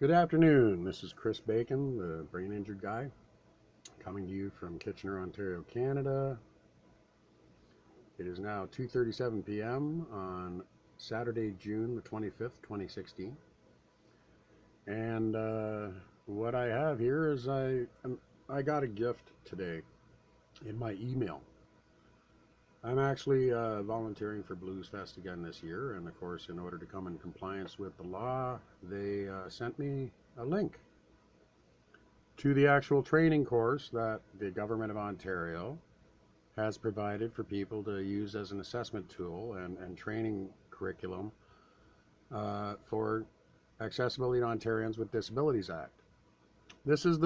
Good afternoon. This is Chris Bacon, the brain injured guy, coming to you from Kitchener, Ontario, Canada. It is now 2:37 p.m. on Saturday, June the 25th, 2016. And what I have here is I got a gift today in my email. I'm actually volunteering for Blues Fest again this year, and of course, in order to come in compliance with the law, they sent me a link to the actual training course that the Government of Ontario has provided for people to use as an assessment tool and training curriculum for Accessibility to Ontarians with Disabilities Act. This is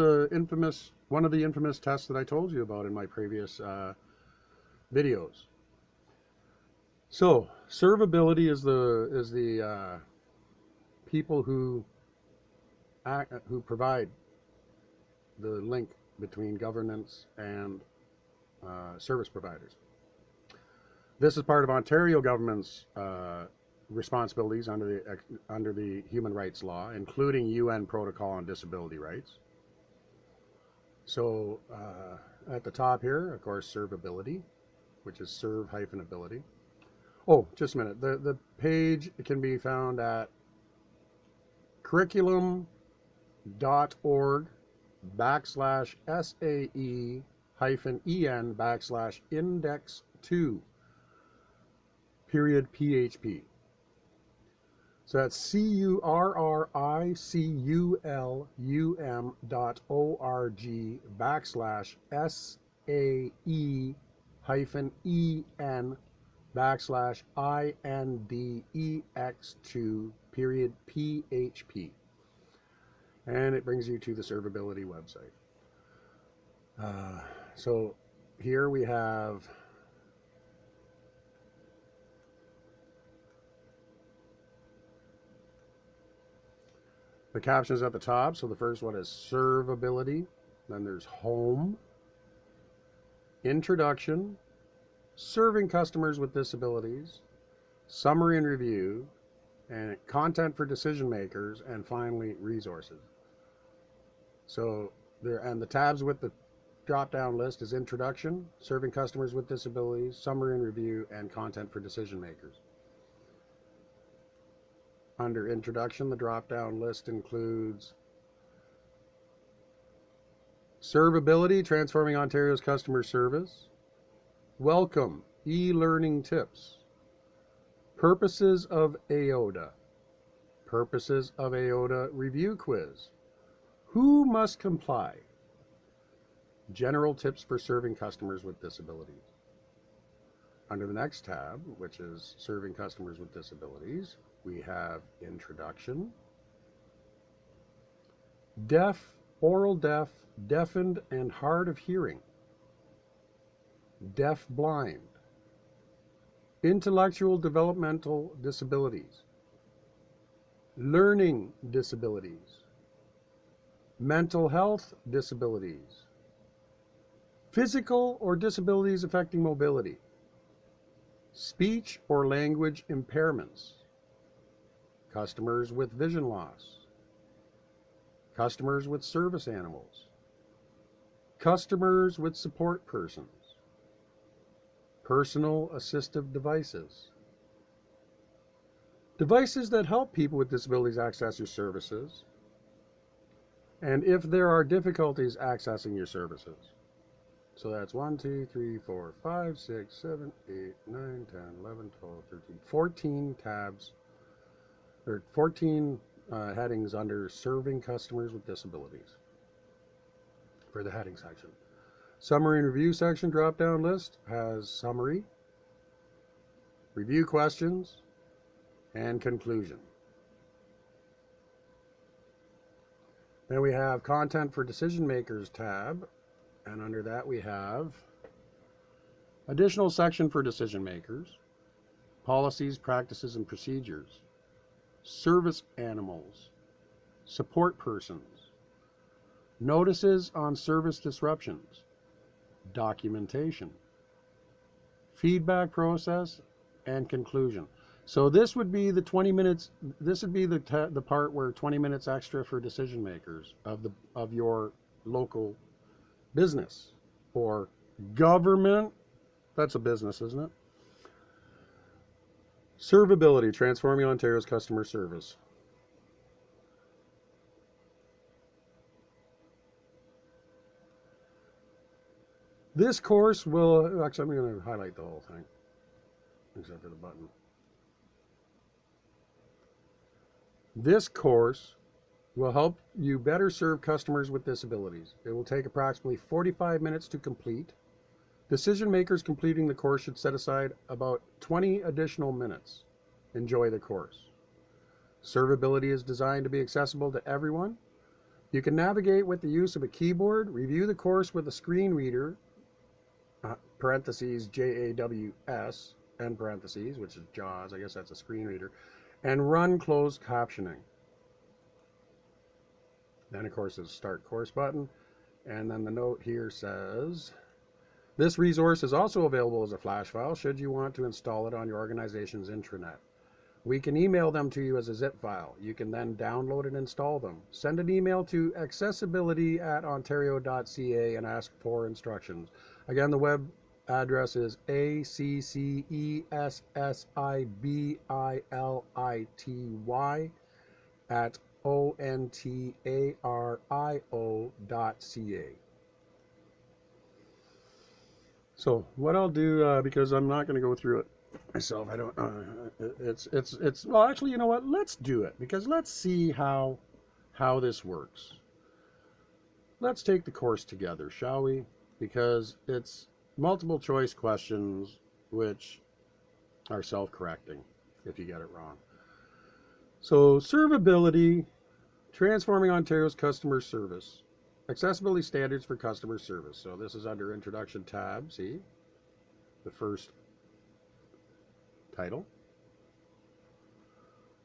one of the infamous tests that I told you about in my previous videos. So, servability is the people who provide the link between governance and service providers. This is part of Ontario government's responsibilities under the human rights law, including UN Protocol on Disability Rights. So at the top here, of course, servability, which is serve-ability. Oh, just a minute. The page can be found at curriculum.org/SAE-index2 So that's curriculum.org/SAE-index2 and it brings you to the servability website. So here we have the captions at the top. So the first one is servability, then there's home, introduction, serving customers with disabilities, summary and review, and content for decision makers, and finally resources. So the tabs with the drop-down list is introduction, serving customers with disabilities, summary and review, and content for decision makers. Under introduction, the drop-down list includes servability, transforming Ontario's customer service, welcome, e-learning tips, purposes of AODA, purposes of AODA review quiz, who must comply, general tips for serving customers with disabilities. Under the next tab, which is serving customers with disabilities, we have introduction, deaf, oral deaf, deafened and hard of hearing, deaf blind, intellectual developmental disabilities, learning disabilities, mental health disabilities, physical or disabilities affecting mobility, speech or language impairments, customers with vision loss, customers with service animals, customers with support persons, personal assistive devices, devices that help people with disabilities access your services, and if there are difficulties accessing your services. So that's 1, 2, 3, 4, 5, 6, 7, 8, 9, 10, 11, 12, 13, 14 tabs, or 14 headings under serving customers with disabilities for the heading section. Summary and review section drop-down list has summary, review questions, and conclusion. Then we have content for decision makers tab, and under that we have additional section for decision makers, policies, practices, and procedures, service animals, support persons, notices on service disruptions, documentation, feedback process, and conclusion. So this would be the 20 minutes. This would be the part where 20 minutes extra for decision makers of your local business or government. That's a business, isn't it? Servability, transforming Ontario's customer service. This course will, actually I'm going to highlight the whole thing, except for the button. This course will help you better serve customers with disabilities. It will take approximately 45 minutes to complete. Decision makers completing the course should set aside about 20 additional minutes. Enjoy the course. Servability is designed to be accessible to everyone. You can navigate with the use of a keyboard, review the course with a screen reader, parentheses JAWS, end parentheses, which is JAWS, I guess that's a screen reader, and run closed captioning. Then, of course, there's a Start Course button. And then the note here says, this resource is also available as a flash file should you want to install it on your organization's intranet. We can email them to you as a zip file. You can then download and install them. Send an email to accessibility@ontario.ca and ask for instructions. Again, the web address is accessibility@ontario.ca. So what I'll do, because I'm not going to go through it myself, I don't. It's. Well, actually, you know what? Let's do it because let's see how this works. Let's take the course together, shall we? Because it's multiple choice questions which are self-correcting if you get it wrong. So servability, transforming Ontario's customer service, accessibility standards for customer service. So this is under introduction tab. See the first title,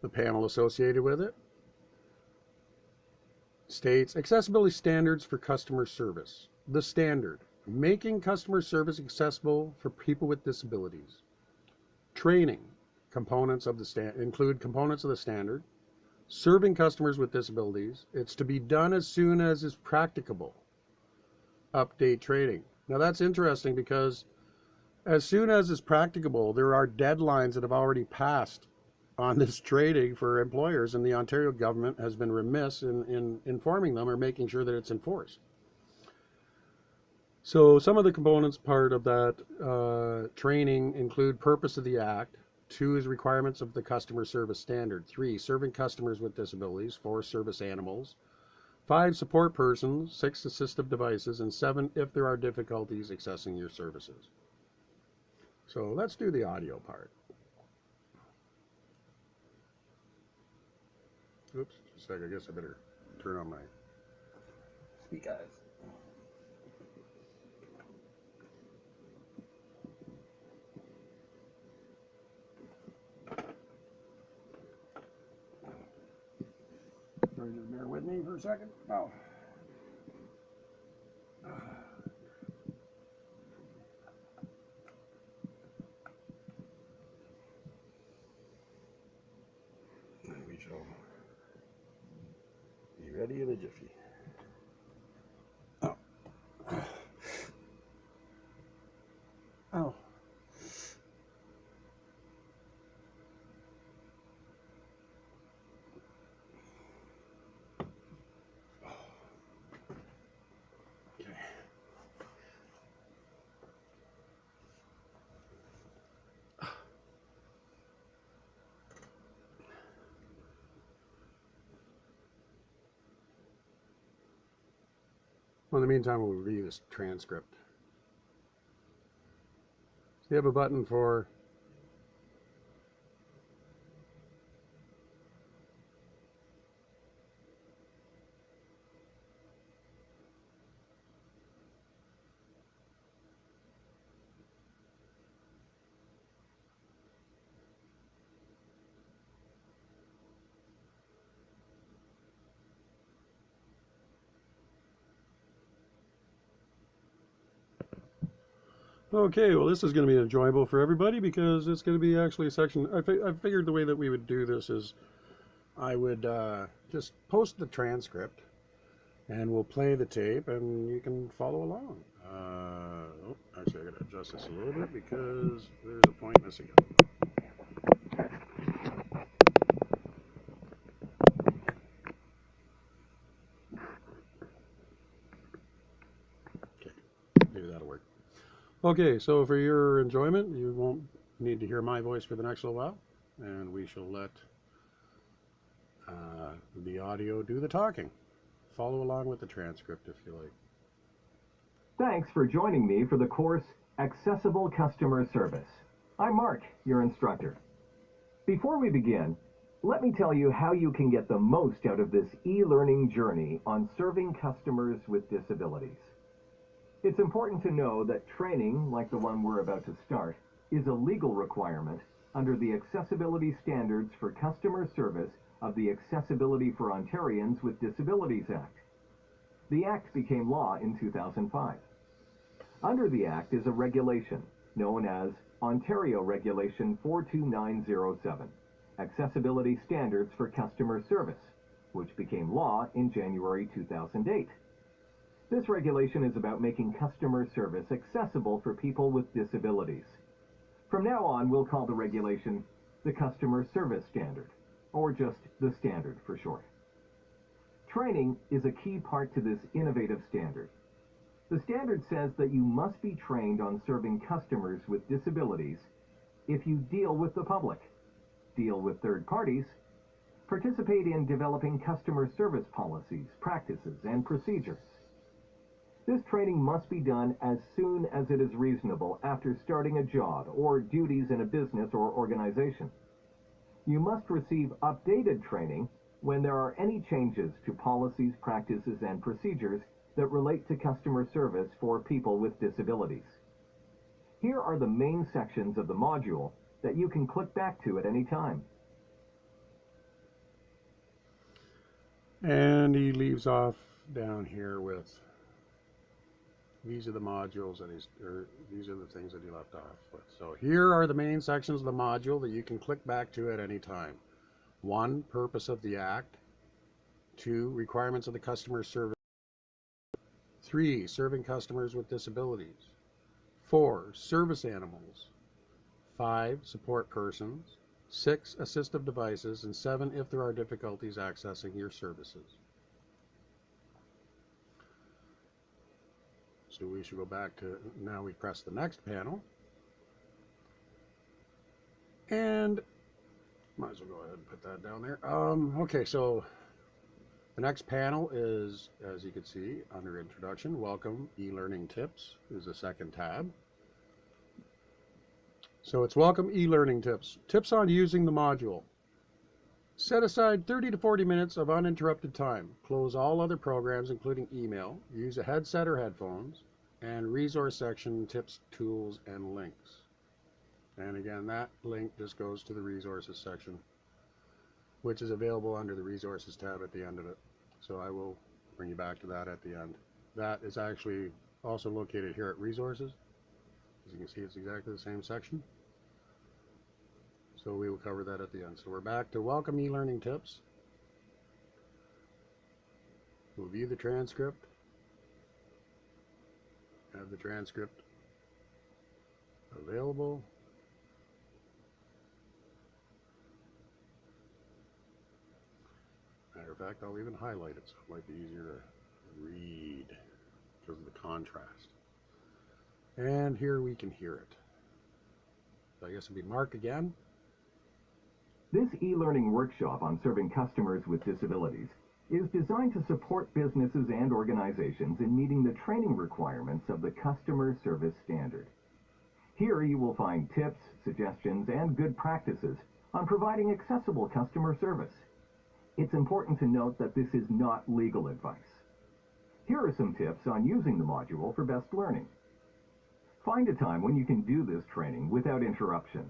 the panel associated with it states accessibility standards for customer service. The standard, making customer service accessible for people with disabilities. Training, components of the include components of the standard. Serving customers with disabilities, it's to be done as soon as is practicable. Update training. Now that's interesting because as soon as is practicable, there are deadlines that have already passed on this training for employers, and the Ontario government has been remiss in informing them or making sure that it's enforced. So some of the components part of that training include purpose of the Act. 2 is requirements of the customer service standard. 3, serving customers with disabilities. 4, service animals. 5, support persons. 6, assistive devices. And 7, if there are difficulties accessing your services. So let's do the audio part. Oops, just a sec, I guess I better turn on my speakers. Just bear with me for a second. Oh. And we shall be ready in a jiffy. Oh. Oh. Well, in the meantime, we'll review this transcript. So you have a button for Okay, well, this is going to be enjoyable for everybody because it's going to be actually a section. I figured the way that we would do this is I would just post the transcript and we'll play the tape and you can follow along. Actually, I got to adjust this a little bit because there's a point missing. Okay, maybe that'll work. Okay, so for your enjoyment, you won't need to hear my voice for the next little while, and we shall let the audio do the talking. Follow along with the transcript if you like. Thanks for joining me for the course Accessible Customer Service. I'm Mark, your instructor. Before we begin, let me tell you how you can get the most out of this e-learning journey on serving customers with disabilities. It's important to know that training, like the one we're about to start, is a legal requirement under the Accessibility Standards for Customer Service of the Accessibility for Ontarians with Disabilities Act. The Act became law in 2005. Under the Act is a regulation known as Ontario Regulation 42907, Accessibility Standards for Customer Service, which became law in January 2008. This regulation is about making customer service accessible for people with disabilities. From now on, we'll call the regulation the Customer Service Standard, or just the standard for short. Training is a key part to this innovative standard. The standard says that you must be trained on serving customers with disabilities if you deal with the public, deal with third parties, participate in developing customer service policies, practices, and procedures. This training must be done as soon as it is reasonable after starting a job or duties in a business or organization. You must receive updated training when there are any changes to policies, practices, and procedures that relate to customer service for people with disabilities. Here are the main sections of the module that you can click back to at any time. And he leaves off down here with these are the modules that these are the things that he left off with. So here are the main sections of the module that you can click back to at any time. 1, purpose of the Act. 2, requirements of the customer service. 3, serving customers with disabilities. 4, service animals. 5, support persons. 6, assistive devices. And 7, if there are difficulties accessing your services. So we should go back to, now we press the next panel. And might as well go ahead and put that down there. Okay, so the next panel is, as you can see, under Introduction, Welcome E-Learning Tips is the second tab. So it's Welcome E-Learning Tips. Tips on using the module. Set aside 30 to 40 minutes of uninterrupted time. Close all other programs, including email. Use a headset or headphones. And resource section, tips, tools, and links. And again, that link just goes to the resources section, which is available under the resources tab at the end of it. So I will bring you back to that at the end. That is actually also located here at resources. As you can see, it's exactly the same section. So we will cover that at the end. So we're back to Welcome E-Learning Tips. We'll view the transcript. Have the transcript available. Matter of fact, I'll even highlight it so it might be easier to read because of the contrast. And here we can hear it. So I guess it'll be Mark again. This e-learning workshop on serving customers with disabilities is designed to support businesses and organizations in meeting the training requirements of the Customer Service Standard. Here you will find tips, suggestions, and good practices on providing accessible customer service. It's important to note that this is not legal advice. Here are some tips on using the module for best learning. Find a time when you can do this training without interruption.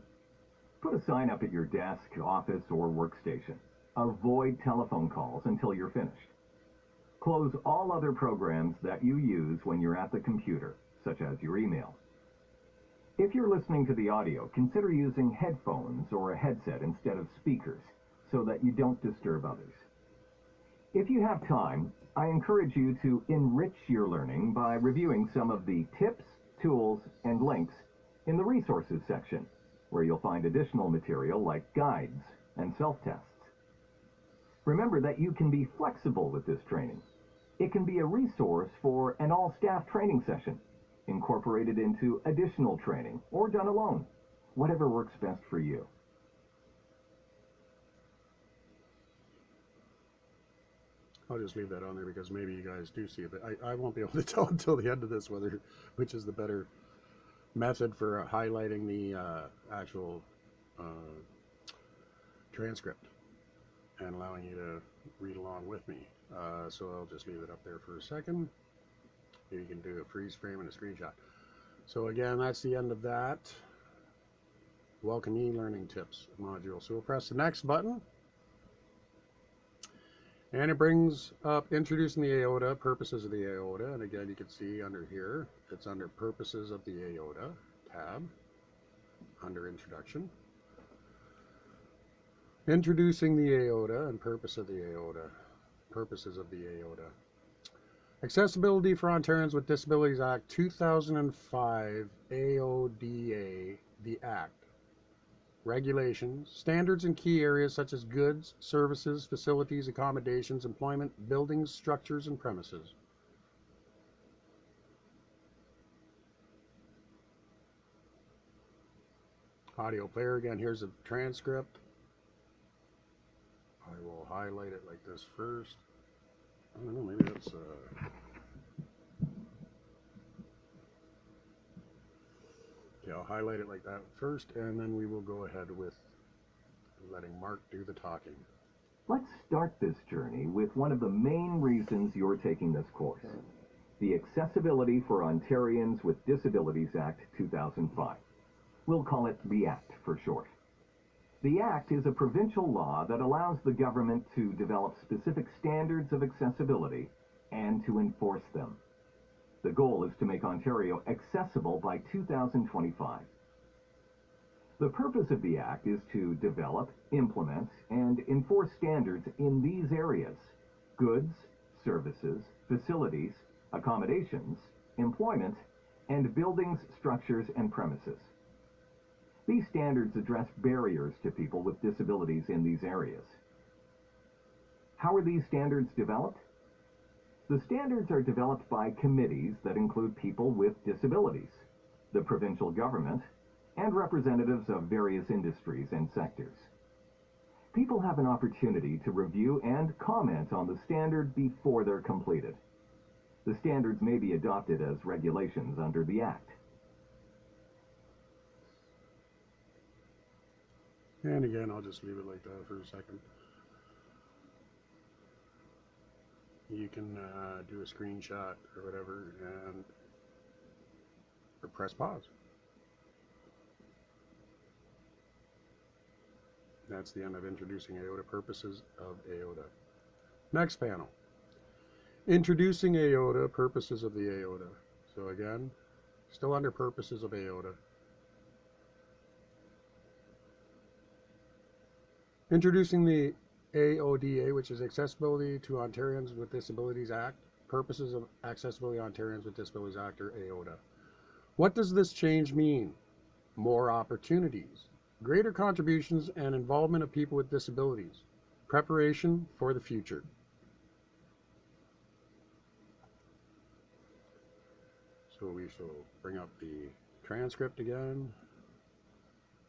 Put a sign up at your desk, office, or workstation. Avoid telephone calls until you're finished. Close all other programs that you use when you're at the computer, such as your email. If you're listening to the audio, consider using headphones or a headset instead of speakers so that you don't disturb others. If you have time, I encourage you to enrich your learning by reviewing some of the tips, tools, and links in the resources section, where you'll find additional material like guides and self-tests. Remember that you can be flexible with this training. It can be a resource for an all-staff training session, incorporated into additional training, or done alone, whatever works best for you. I'll just leave that on there because maybe you guys do see it, but I won't be able to tell until the end of this which is the better method for highlighting the actual transcript and allowing you to read along with me. So I'll just leave it up there for a second. You can do a freeze frame and a screenshot. So again, that's the end of that Welcome e-learning tips module. So we'll press the next button. And it brings up introducing the AODA, purposes of the AODA. And again, you can see under here, it's under purposes of the AODA tab, under introduction. Introducing the AODA and purpose of the AODA, purposes of the AODA. Accessibility for Ontarians with Disabilities Act 2005, AODA, the Act. Regulations, standards in key areas such as goods, services, facilities, accommodations, employment, buildings, structures, and premises. Audio player, again, here's a transcript. I will highlight it like this first. I don't know, maybe that's okay, I'll highlight it like that first, and then we will go ahead with letting Mark do the talking. Let's start this journey with one of the main reasons you're taking this course, the Accessibility for Ontarians with Disabilities Act 2005. We'll call it the Act for short. The Act is a provincial law that allows the government to develop specific standards of accessibility and to enforce them. The goal is to make Ontario accessible by 2025. The purpose of the Act is to develop, implement, and enforce standards in these areas: goods, services, facilities, accommodations, employment, and buildings, structures, and premises. These standards address barriers to people with disabilities in these areas. How are these standards developed? The standards are developed by committees that include people with disabilities, the provincial government, and representatives of various industries and sectors. People have an opportunity to review and comment on the standard before they're completed. The standards may be adopted as regulations under the Act. And again, I'll just leave it like that for a second. You can do a screenshot or whatever and or press pause. That's the end of introducing AODA, purposes of AODA. Next panel. Introducing AODA, purposes of the AODA. So again, still under purposes of AODA. Introducing the AODA, which is Accessibility to Ontarians with Disabilities Act, purposes of Accessibility Ontarians with Disabilities Act, or AODA. What does this change mean? More opportunities, greater contributions and involvement of people with disabilities, preparation for the future. So we shall bring up the transcript again.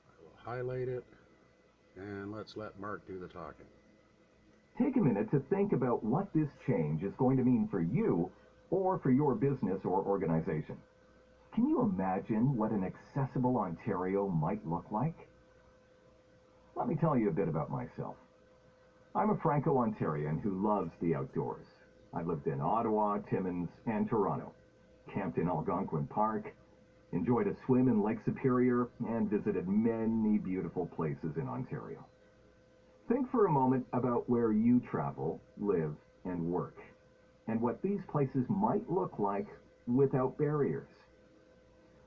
I will highlight it, and let's let Mark do the talking. Take a minute to think about what this change is going to mean for you or for your business or organization. Can you imagine what an accessible Ontario might look like? Let me tell you a bit about myself. I'm a Franco-Ontarian who loves the outdoors. I've lived in Ottawa, Timmins, and Toronto, camped in Algonquin Park, enjoyed a swim in Lake Superior, and visited many beautiful places in Ontario. Think for a moment about where you travel, live, and work, and what these places might look like without barriers.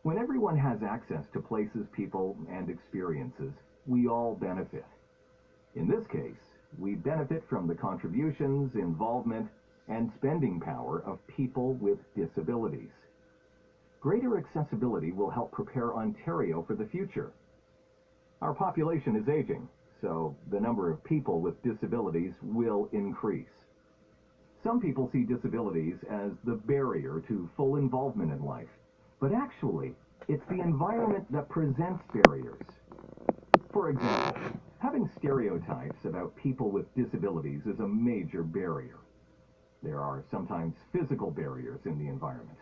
When everyone has access to places, people, and experiences, we all benefit. In this case, we benefit from the contributions, involvement, and spending power of people with disabilities. Greater accessibility will help prepare Ontario for the future. Our population is aging, so the number of people with disabilities will increase. Some people see disabilities as the barrier to full involvement in life, but actually, it's the environment that presents barriers. For example, having stereotypes about people with disabilities is a major barrier. There are sometimes physical barriers in the environment.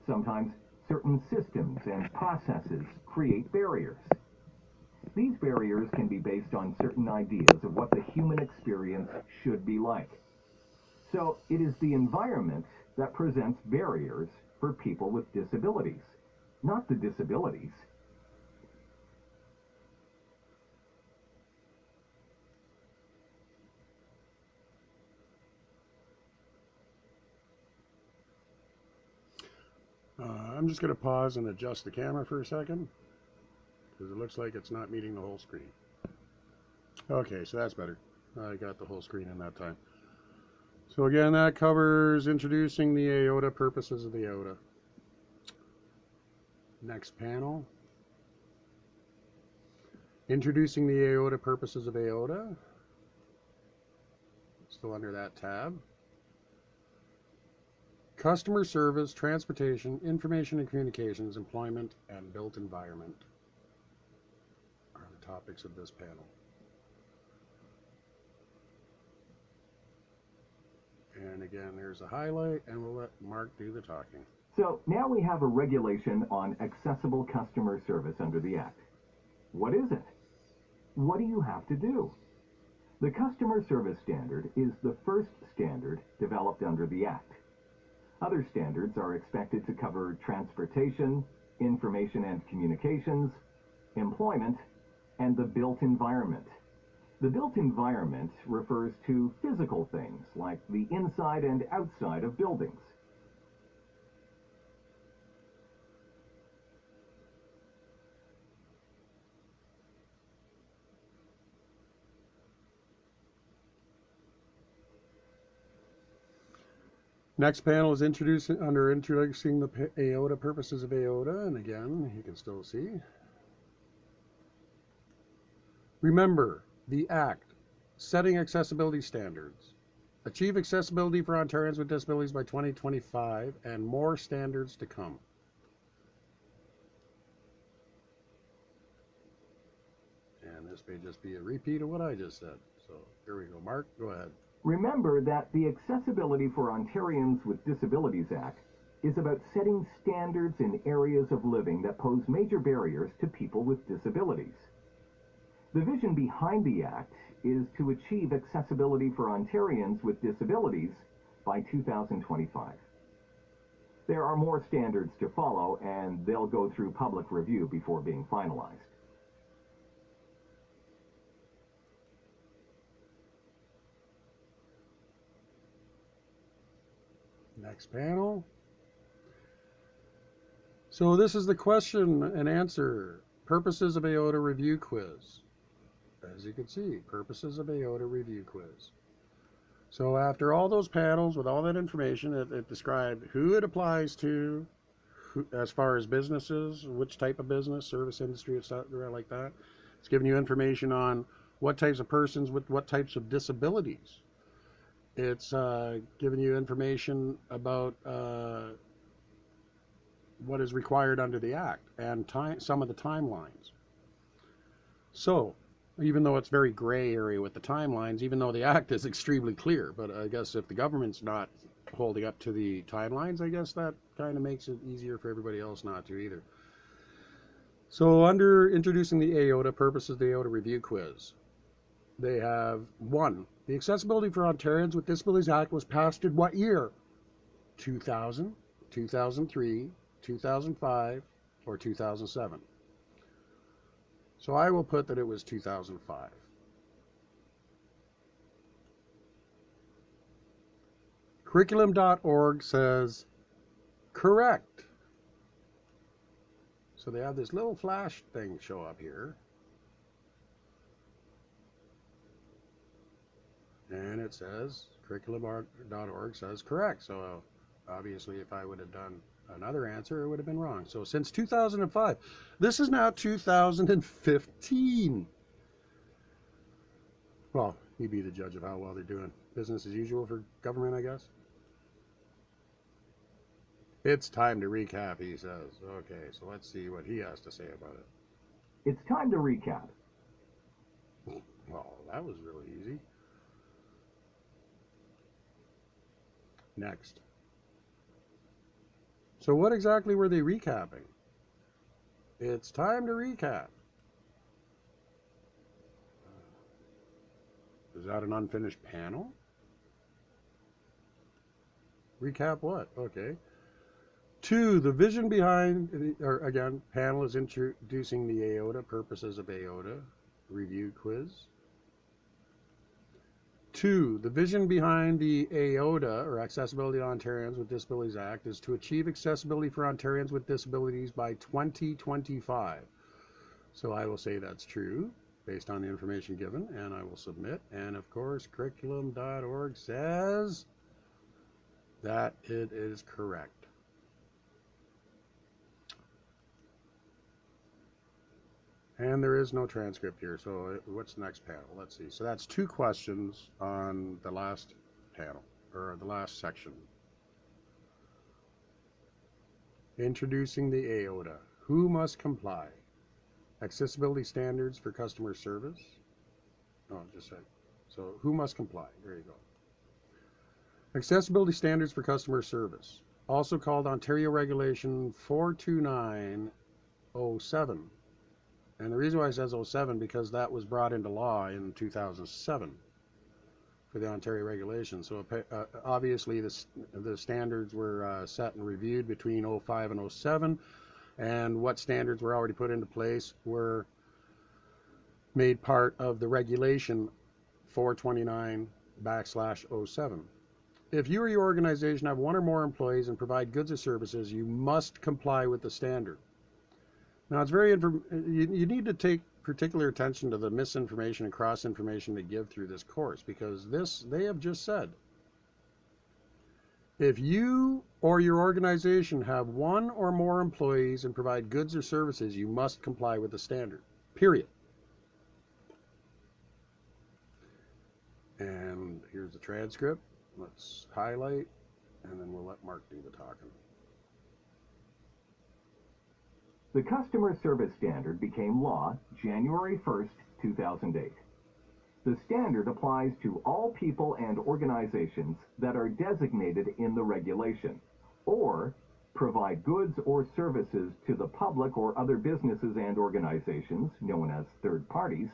Sometimes certain systems and processes create barriers. These barriers can be based on certain ideas of what the human experience should be like. So it is the environment that presents barriers for people with disabilities, not the disabilities. I'm just going to pause and adjust the camera for a second, because it looks like it's not meeting the whole screen. Okay, so that's better. I got the whole screen in that time. So again, that covers introducing the AODA, purposes of the AODA. Next panel. Introducing the AODA, purposes of AODA. Still under that tab. Customer service, transportation, information and communications, employment, and built environment are the topics of this panel. And again, there's a highlight, and we'll let Mark do the talking. So now we have a regulation on accessible customer service under the Act. What is it? What do you have to do? The Customer Service Standard is the first standard developed under the Act. Other standards are expected to cover transportation, information and communications, employment, and the built environment. The built environment refers to physical things like the inside and outside of buildings. Next panel is introducing the AODA, purposes of AODA, and again, you can still see. Remember, the Act, setting accessibility standards. Achieve accessibility for Ontarians with disabilities by 2025, and more standards to come. And this may just be a repeat of what I just said. So here we go. Mark, go ahead. Remember that the Accessibility for Ontarians with Disabilities Act is about setting standards in areas of living that pose major barriers to people with disabilities. The vision behind the Act is to achieve accessibility for Ontarians with disabilities by 2025. There are more standards to follow, and they'll go through public review before being finalized. Next panel. So this is the question and answer, purposes of AODA review quiz. As you can see, purposes of AODA review quiz. So after all those panels with all that information, it described who it applies to, as far as businesses, which type of business, service industry, etc., like that. It's giving you information on what types of persons with what types of disabilities. It's giving you information about what is required under the Act and some of the timelines. So, even though it's very gray area with the timelines, even though the Act is extremely clear, but I guess if the government's not holding up to the timelines, I guess that kind of makes it easier for everybody else not to either. So under introducing the AODA, purposes of the AODA review quiz, they have 1. The Accessibility for Ontarians with Disabilities Act was passed in what year? 2000, 2003, 2005, or 2007? So I will put that it was 2005. Curriculum.org says correct. So they have this little flash thing show up here. And it says, curriculum.org says correct. So obviously if I would have done another answer, it would have been wrong. So since 2005, this is now 2015. Well, you be the judge of how well they're doing. Business as usual for government, I guess. It's time to recap, he says. Okay, so let's see what he has to say about it. It's time to recap. Well, that was really easy. Next. So what exactly were they recapping? It's time to recap. Is that an unfinished panel? Recap what? Okay. 2, the vision behind, or again, panel is introducing the AODA, purposes of AODA, review quiz. 2, the vision behind the AODA, or Accessibility to Ontarians with Disabilities Act, is to achieve accessibility for Ontarians with disabilities by 2025. So I will say that's true, based on the information given, and I will submit. And of course, curriculum.org says that it is correct. And there is no transcript here, so what's the next panel? Let's see. So that's 2 questions on the last panel, or the last section. Introducing the AODA. Who must comply? Accessibility standards for customer service. Oh, just said. So who must comply? There you go. Accessibility standards for customer service, also called Ontario Regulation 42907. And the reason why it says 07 because that was brought into law in 2007 for the Ontario regulation. So obviously the standards were set and reviewed between 05 and 07, and what standards were already put into place were made part of the regulation 429/07. If you or your organization have 1 or more employees and provide goods or services, you must comply with the standard. Now, it's very you need to take particular attention to the misinformation and cross-information they give through this course, because they have just said, if you or your organization have 1 or more employees and provide goods or services, you must comply with the standard, period. And here's the transcript. Let's highlight, and then we'll let Mark do the talking. The Customer Service Standard became law January 1st, 2008. The standard applies to all people and organizations that are designated in the regulation, or provide goods or services to the public or other businesses and organizations, known as third parties,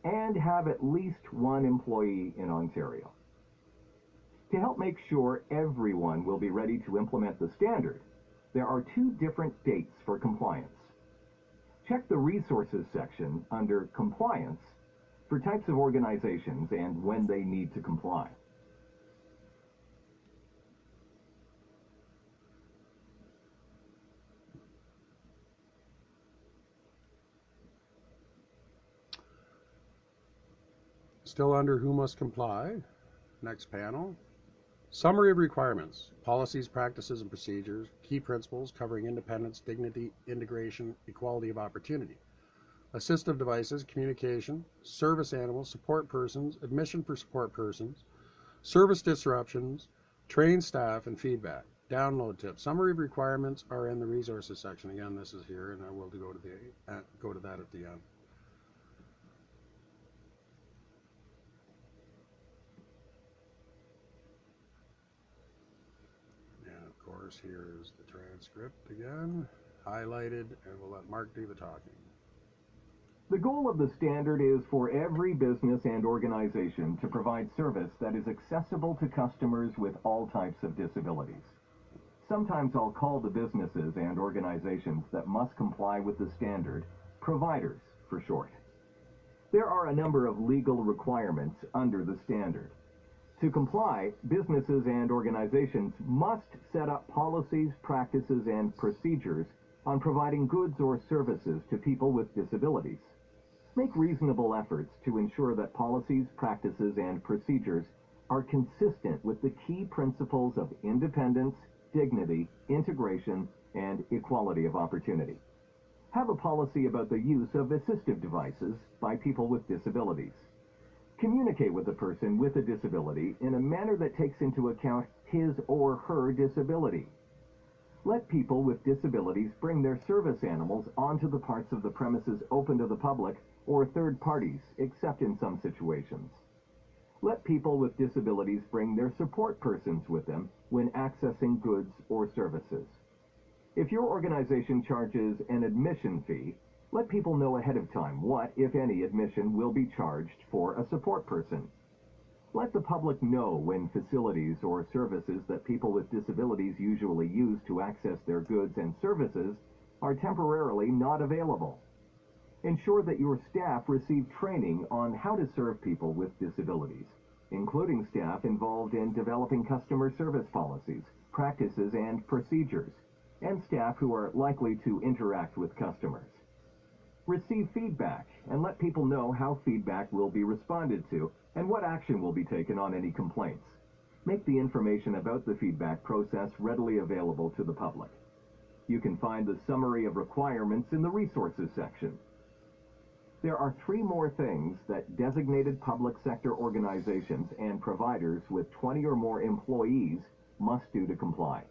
and have at least 1 employee in Ontario. To help make sure everyone will be ready to implement the standard, there are 2 different dates for compliance. Check the Resources section under Compliance for types of organizations and when they need to comply. Still under who must comply. Next panel. Summary of requirements, policies, practices, and procedures, key principles covering independence, dignity, integration, equality of opportunity, assistive devices, communication, service animals, support persons, admission for support persons, service disruptions, trained staff, and feedback. Download tips. Summary of requirements are in the resources section. Again, this is here, and I will go to that at the end. Of course, here is the transcript again, highlighted, and we'll let Mark do the talking. The goal of the standard is for every business and organization to provide service that is accessible to customers with all types of disabilities. Sometimes I'll call the businesses and organizations that must comply with the standard providers for short. There are a number of legal requirements under the standard. To comply, businesses and organizations must set up policies, practices, and procedures on providing goods or services to people with disabilities. Make reasonable efforts to ensure that policies, practices, and procedures are consistent with the key principles of independence, dignity, integration, and equality of opportunity. Have a policy about the use of assistive devices by people with disabilities. Communicate with a person with a disability in a manner that takes into account his or her disability. Let people with disabilities bring their service animals onto the parts of the premises open to the public or third parties, except in some situations. Let people with disabilities bring their support persons with them when accessing goods or services. If your organization charges an admission fee, let people know ahead of time what, if any, admission will be charged for a support person. Let the public know when facilities or services that people with disabilities usually use to access their goods and services are temporarily not available. Ensure that your staff receive training on how to serve people with disabilities, including staff involved in developing customer service policies, practices, and procedures, and staff who are likely to interact with customers. Receive feedback and let people know how feedback will be responded to and what action will be taken on any complaints. Make the information about the feedback process readily available to the public. You can find the summary of requirements in the resources section. There are 3 more things that designated public sector organizations and providers with 20 or more employees must do to comply.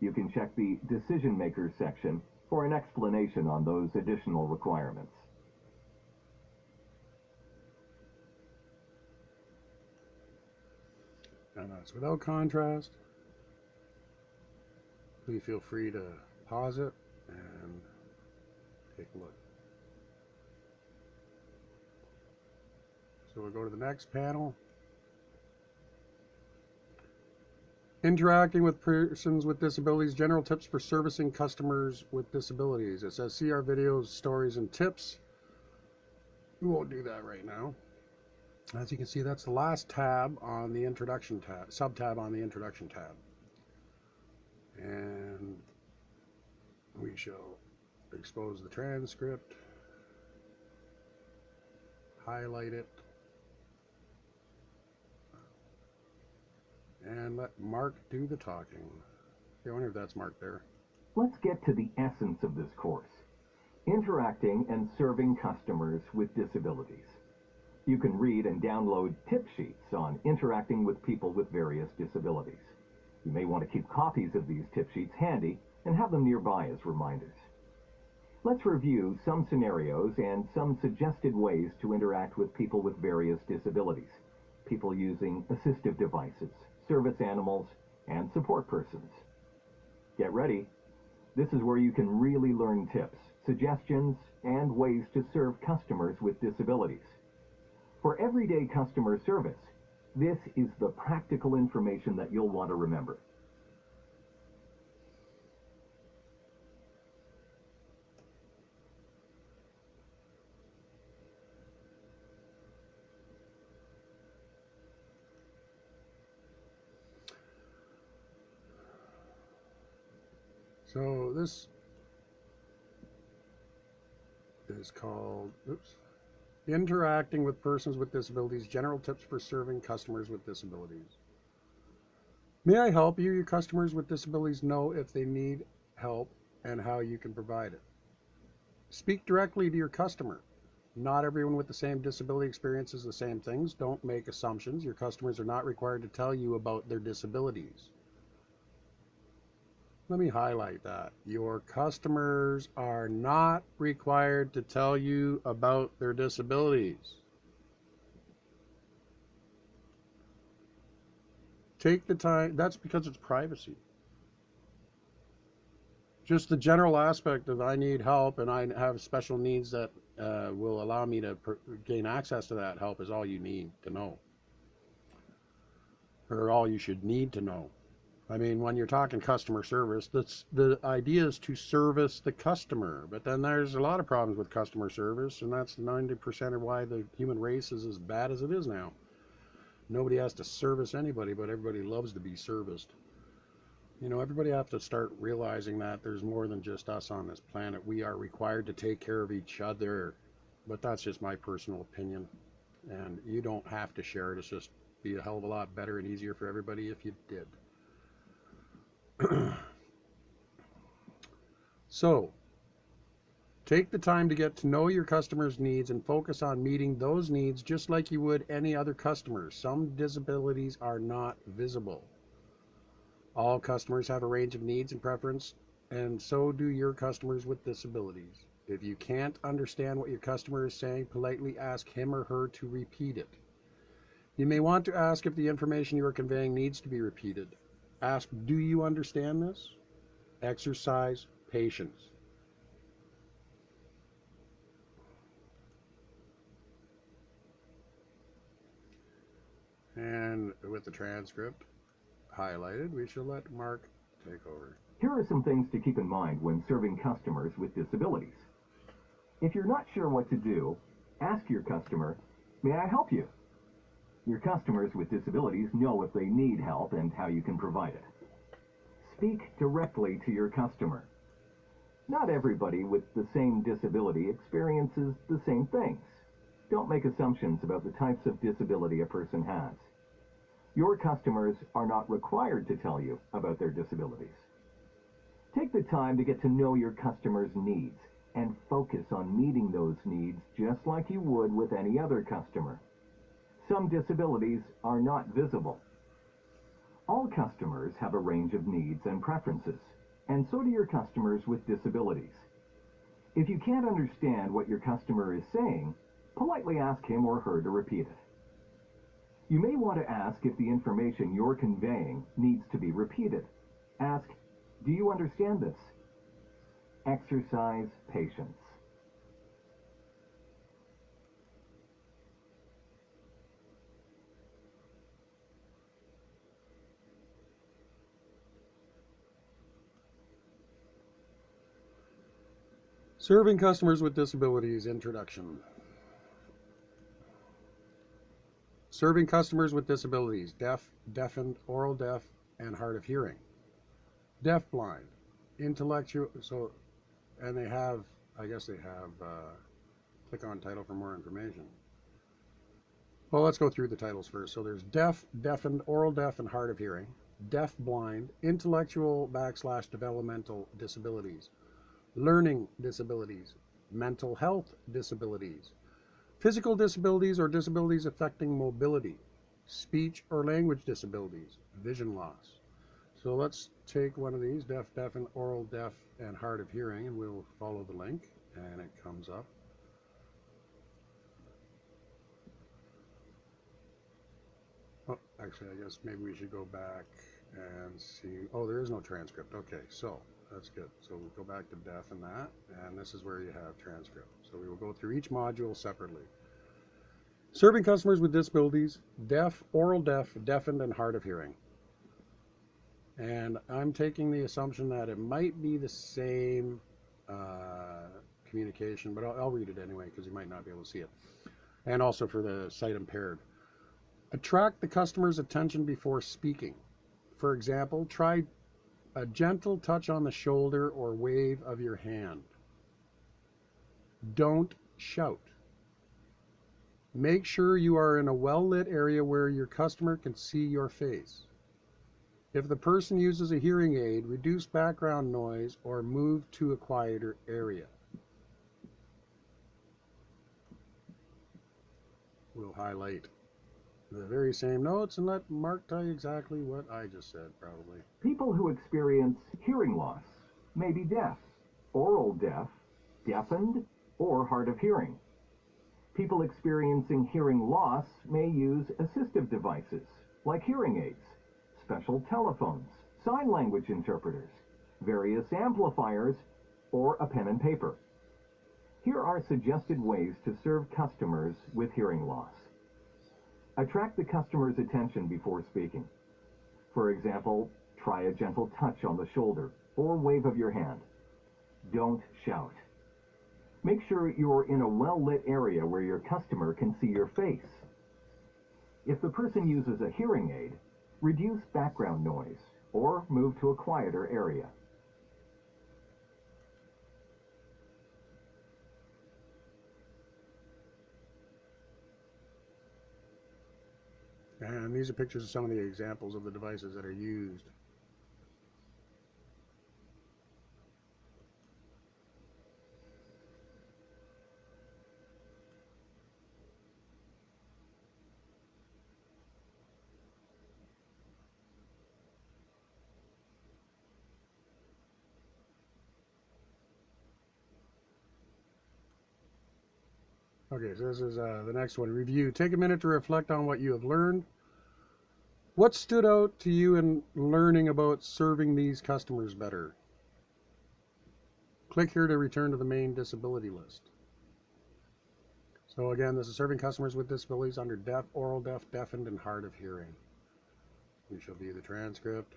You can check the Decision Makers section for an explanation on those additional requirements. And that's without contrast. Please feel free to pause it and take a look. So we'll go to the next panel. Interacting with persons with disabilities, general tips for servicing customers with disabilities. It says see our videos, stories, and tips. We won't do that right now. As you can see, that's the last tab on the introduction tab, sub-tab on the introduction tab. And we shall expose the transcript, highlight it, and let Mark do the talking. I wonder if that's Mark there. Let's get to the essence of this course: interacting and serving customers with disabilities. You can read and download tip sheets on interacting with people with various disabilities. You may want to keep copies of these tip sheets handy and have them nearby as reminders. Let's review some scenarios and some suggested ways to interact with people with various disabilities. People using assistive devices, service animals, and support persons. Get ready. This is where you can really learn tips, suggestions, and ways to serve customers with disabilities. For everyday customer service, this is the practical information that you'll want to remember. So this is called, Interacting with Persons with Disabilities, General Tips for Serving Customers with Disabilities. May I help you? Your customers with disabilities know if they need help and how you can provide it. Speak directly to your customer. Not everyone with the same disability experiences the same things. Don't make assumptions. Your customers are not required to tell you about their disabilities. Let me highlight that. Your customers are not required to tell you about their disabilities. Take the time. That's because it's privacy. Just the general aspect of I need help and I have special needs that will allow me to gain access to that help is all you need to know. Or all you should need to know. I mean, when you're talking customer service, the idea is to service the customer. But then there's a lot of problems with customer service, and that's 90% of why the human race is as bad as it is now. Nobody has to service anybody, but everybody loves to be serviced. You know, everybody have to start realizing that there's more than just us on this planet. We are required to take care of each other, but that's just my personal opinion. And you don't have to share it. It's just be a hell of a lot better and easier for everybody if you did. So, take the time to get to know your customers' needs and focus on meeting those needs just like you would any other customer. Some disabilities are not visible. All customers have a range of needs and preference, and so do your customers with disabilities. If you can't understand what your customer is saying, politely ask him or her to repeat it. You may want to ask if the information you are conveying needs to be repeated. Ask, do you understand this? Exercise patience. And with the transcript highlighted, we shall let Mark take over. Here are some things to keep in mind when serving customers with disabilities. If you're not sure what to do, ask your customer, "May I help you?" Your customers with disabilities know if they need help and how you can provide it. Speak directly to your customer. Not everybody with the same disability experiences the same things. Don't make assumptions about the types of disability a person has. Your customers are not required to tell you about their disabilities. Take the time to get to know your customers' needs and focus on meeting those needs just like you would with any other customer. Some disabilities are not visible. All customers have a range of needs and preferences, and so do your customers with disabilities. If you can't understand what your customer is saying, politely ask him or her to repeat it. You may want to ask if the information you're conveying needs to be repeated. Ask, "Do you understand this?" Exercise patience. Serving customers with disabilities introduction. Serving customers with disabilities, deaf, deafened, oral deaf, and hard of hearing. Deaf blind, intellectual, and they have, I guess they have, click on title for more information. Well, let's go through the titles first. So there's deaf, deafened, oral deaf, and hard of hearing. Deaf blind, intellectual / developmental disabilities. Learning disabilities, mental health disabilities, physical disabilities or disabilities affecting mobility, speech or language disabilities, vision loss. So let's take one of these, deaf, deafened, oral deaf, and hard of hearing, and we'll follow the link, and it comes up. Oh, actually, I guess maybe we should go back and see. Oh, there is no transcript. Okay, so that's good. So we'll go back to deaf and that, and this is where you have transcript. So we will go through each module separately. Serving customers with disabilities, deaf, oral deaf, deafened, and hard of hearing. And I'm taking the assumption that it might be the same communication, but I'll read it anyway because you might not be able to see it. And also for the sight impaired. Attract the customer's attention before speaking. For example, try a gentle touch on the shoulder or wave of your hand. Don't shout. Make sure you are in a well-lit area where your customer can see your face. If the person uses a hearing aid, reduce background noise or move to a quieter area. We'll highlight the very same notes and let Mark tell you exactly what I just said, probably. People who experience hearing loss may be deaf, oral deaf, deafened, or hard of hearing. People experiencing hearing loss may use assistive devices like hearing aids, special telephones, sign language interpreters, various amplifiers, or a pen and paper. Here are suggested ways to serve customers with hearing loss. Attract the customer's attention before speaking. For example, try a gentle touch on the shoulder or wave of your hand. Don't shout. Make sure you're in a well-lit area where your customer can see your face. If the person uses a hearing aid, reduce background noise or move to a quieter area. And these are pictures of some of the examples of the devices that are used. Okay, so this is the next one. Review. Take a minute to reflect on what you have learned. What stood out to you in learning about serving these customers better? Click here to return to the main disability list. So again, this is serving customers with disabilities under deaf, oral deaf, deafened, and hard of hearing. We shall view the transcript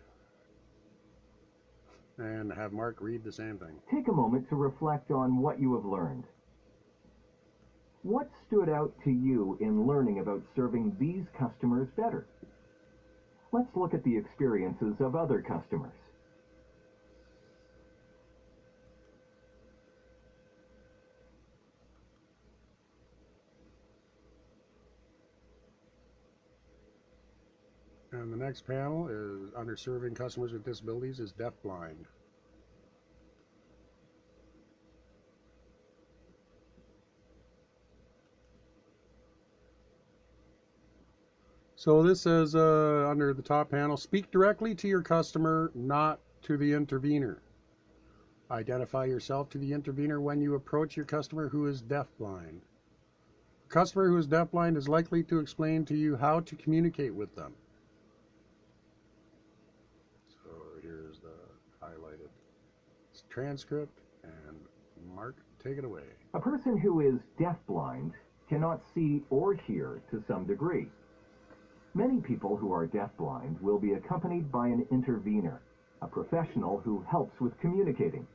and have Mark read the same thing. Take a moment to reflect on what you have learned. What stood out to you in learning about serving these customers better? Let's look at the experiences of other customers. And the next panel is under serving customers with disabilities is deafblind. So this says under the top panel, speak directly to your customer, not to the intervener. Identify yourself to the intervener when you approach your customer who is deafblind. A customer who is deafblind is likely to explain to you how to communicate with them. So here's the highlighted transcript, and Mark, take it away. A person who is deafblind cannot see or hear to some degree. Many people who are deafblind will be accompanied by an intervener, a professional who helps with communicating.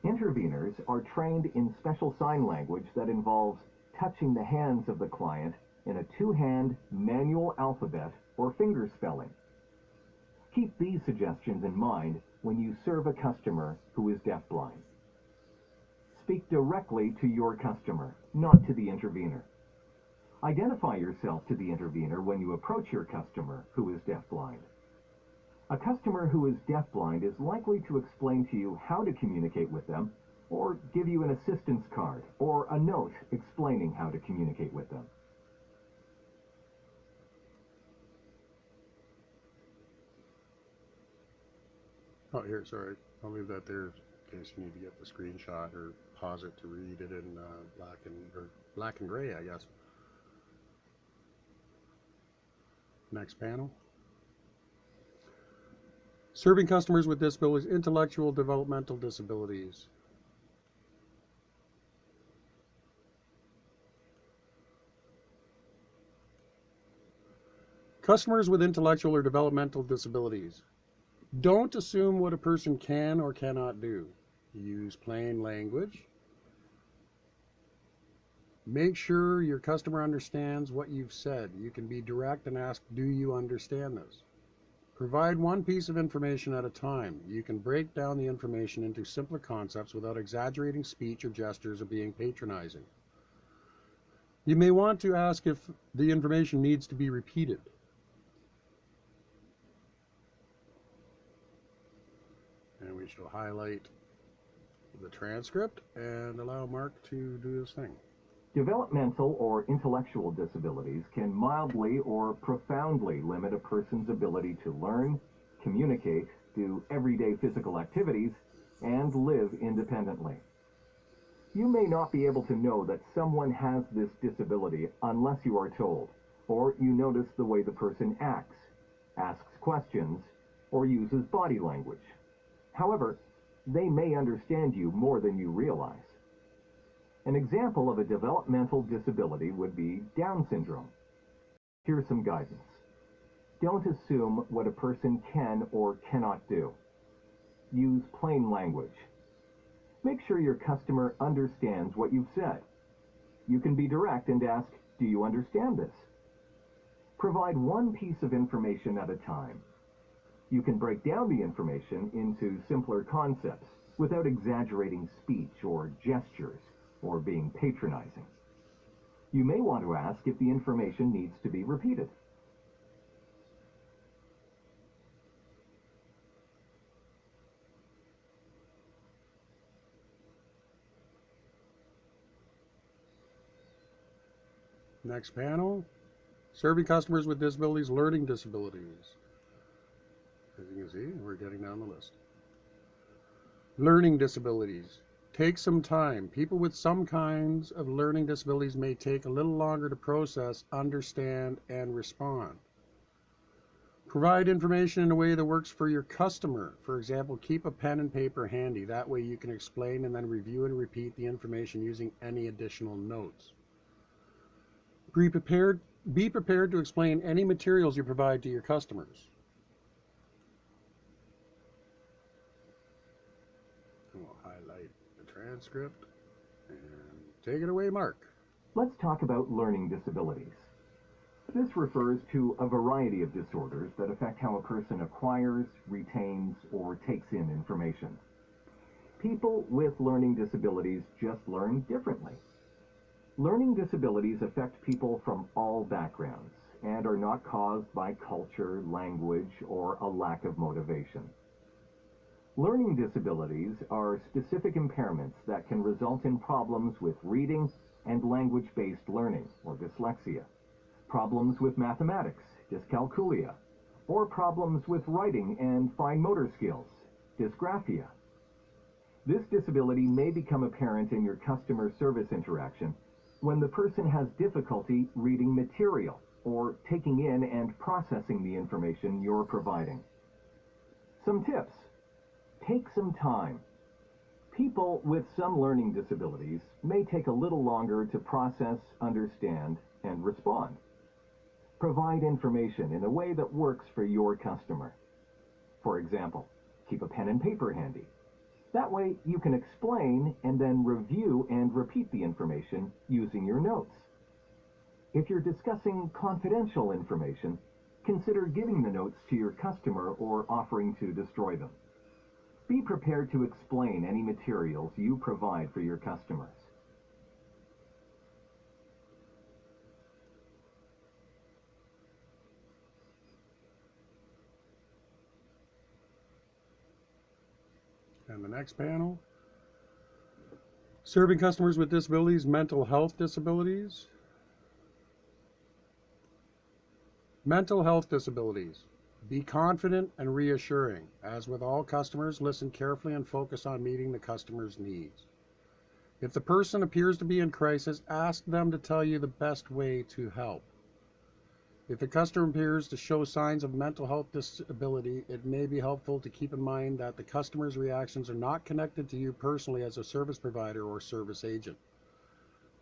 Interveners are trained in special sign language that involves touching the hands of the client in a two-hand manual alphabet or finger spelling. Keep these suggestions in mind when you serve a customer who is deafblind. Speak directly to your customer, not to the intervener. Identify yourself to the intervener when you approach your customer who is deafblind. A customer who is deafblind is likely to explain to you how to communicate with them, or give you an assistance card or a note explaining how to communicate with them. Oh, here, sorry. I'll leave that there in case you need to get the screenshot or pause it to read it in black and gray, I guess. Next panel. Serving customers with disabilities, intellectual developmental disabilities. Customers with intellectual or developmental disabilities. Don't assume what a person can or cannot do. Use plain language. Make sure your customer understands what you've said. You can be direct and ask, do you understand this? Provide one piece of information at a time. You can break down the information into simpler concepts without exaggerating speech or gestures or being patronizing. You may want to ask if the information needs to be repeated. And we shall highlight the transcript and allow Mark to do his thing. Developmental or intellectual disabilities can mildly or profoundly limit a person's ability to learn, communicate, do everyday physical activities, and live independently. You may not be able to know that someone has this disability unless you are told, or you notice the way the person acts, asks questions, or uses body language. However, they may understand you more than you realize. An example of a developmental disability would be Down syndrome. Here's some guidance. Don't assume what a person can or cannot do. Use plain language. Make sure your customer understands what you've said. You can be direct and ask, do you understand this? Provide one piece of information at a time. You can break down the information into simpler concepts without exaggerating speech or gestures or being patronizing. You may want to ask if the information needs to be repeated. Next panel, serving customers with disabilities, learning disabilities. As you can see, we're getting down the list. Learning disabilities. Take some time. People with some kinds of learning disabilities may take a little longer to process, understand, and respond. Provide information in a way that works for your customer. For example, keep a pen and paper handy. That way you can explain and then review and repeat the information using any additional notes. Be prepared to explain any materials you provide to your customers. We'll highlight the transcript and take it away, Mark. Let's talk about learning disabilities. This refers to a variety of disorders that affect how a person acquires, retains, or takes in information. People with learning disabilities just learn differently. Learning disabilities affect people from all backgrounds and are not caused by culture, language, or a lack of motivation. Learning disabilities are specific impairments that can result in problems with reading and language-based learning, or dyslexia, problems with mathematics, dyscalculia, or problems with writing and fine motor skills, dysgraphia. This disability may become apparent in your customer service interaction when the person has difficulty reading material or taking in and processing the information you're providing. Some tips. Take some time. People with some learning disabilities may take a little longer to process, understand, and respond. Provide information in a way that works for your customer. For example, keep a pen and paper handy. That way you can explain and then review and repeat the information using your notes. If you're discussing confidential information, consider giving the notes to your customer or offering to destroy them. Be prepared to explain any materials you provide for your customers. And the next panel, serving customers with disabilities, mental health disabilities. Mental health disabilities. Be confident and reassuring. As with all customers, listen carefully and focus on meeting the customer's needs. If the person appears to be in crisis, ask them to tell you the best way to help. If a customer appears to show signs of mental health disability, it may be helpful to keep in mind that the customer's reactions are not connected to you personally as a service provider or service agent.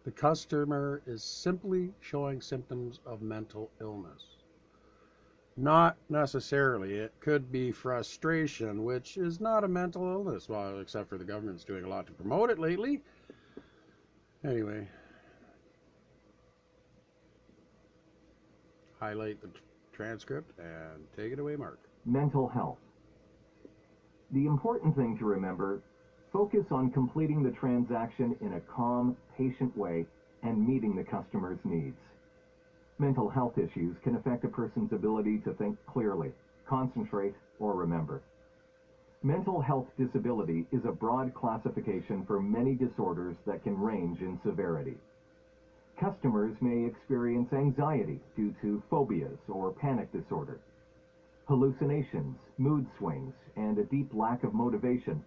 The customer is simply showing symptoms of mental illness. Not necessarily. It could be frustration, which is not a mental illness, well, except for the government's doing a lot to promote it lately. Anyway, highlight the transcript and take it away, Mark. Mental health. The important thing to remember, focus on completing the transaction in a calm, patient way and meeting the customer's needs. Mental health issues can affect a person's ability to think clearly, concentrate, or remember. Mental health disability is a broad classification for many disorders that can range in severity. Customers may experience anxiety due to phobias or panic disorder. Hallucinations, mood swings, and a deep lack of motivation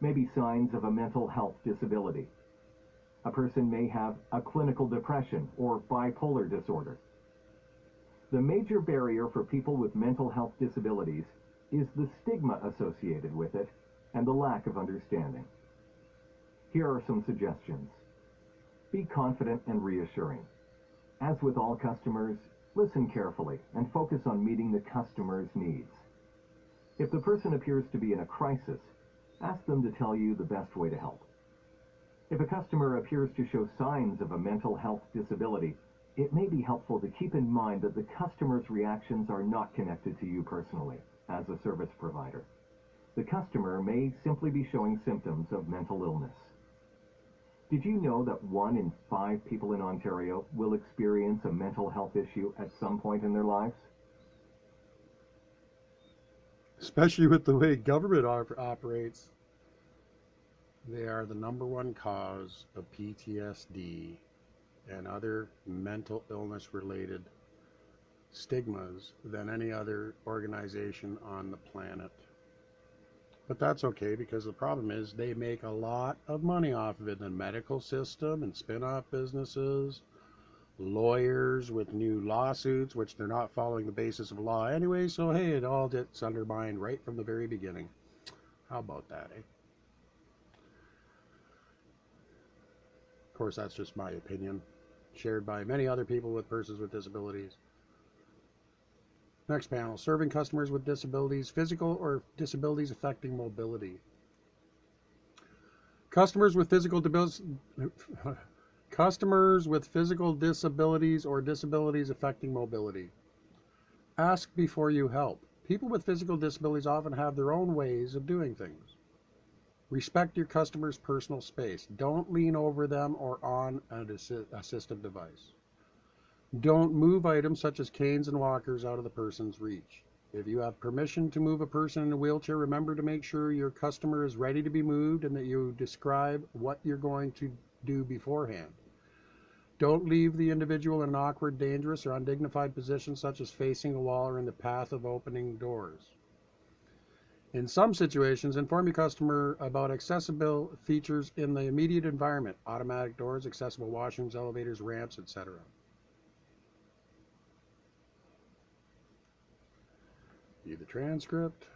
may be signs of a mental health disability. A person may have a clinical depression or bipolar disorder. The major barrier for people with mental health disabilities is the stigma associated with it and the lack of understanding. Here are some suggestions. Be confident and reassuring. As with all customers, listen carefully and focus on meeting the customer's needs. If the person appears to be in a crisis, ask them to tell you the best way to help. If a customer appears to show signs of a mental health disability, it may be helpful to keep in mind that the customer's reactions are not connected to you personally. as a service provider. The customer may simply be showing symptoms of mental illness. Did you know that 1 in 5 people in Ontario will experience a mental health issue at some point in their lives? Especially with the way government operates, they are the #1 cause of PTSD and other mental illness related stigmas than any other organization on the planet. But that's okay, because the problem is they make a lot of money off of it in the medical system and spin-off businesses, lawyers with new lawsuits, which they're not following the basis of law anyway, so hey, it all gets undermined right from the very beginning. How about that, eh? Of course, that's just my opinion, shared by many other people with persons with disabilities. Next panel, serving customers with disabilities, physical or disabilities affecting mobility. Customers with physical disabilities or disabilities affecting mobility. Ask before you help. People with physical disabilities often have their own ways of doing things. Respect your customer's personal space. Don't lean over them or on an assistive device. Don't move items such as canes and walkers out of the person's reach. If you have permission to move a person in a wheelchair, remember to make sure your customer is ready to be moved and that you describe what you're going to do beforehand. Don't leave the individual in an awkward, dangerous, or undignified position such as facing a wall or in the path of opening doors. In some situations, inform your customer about accessible features in the immediate environment: automatic doors, accessible washrooms, elevators, ramps, etc. View the transcript.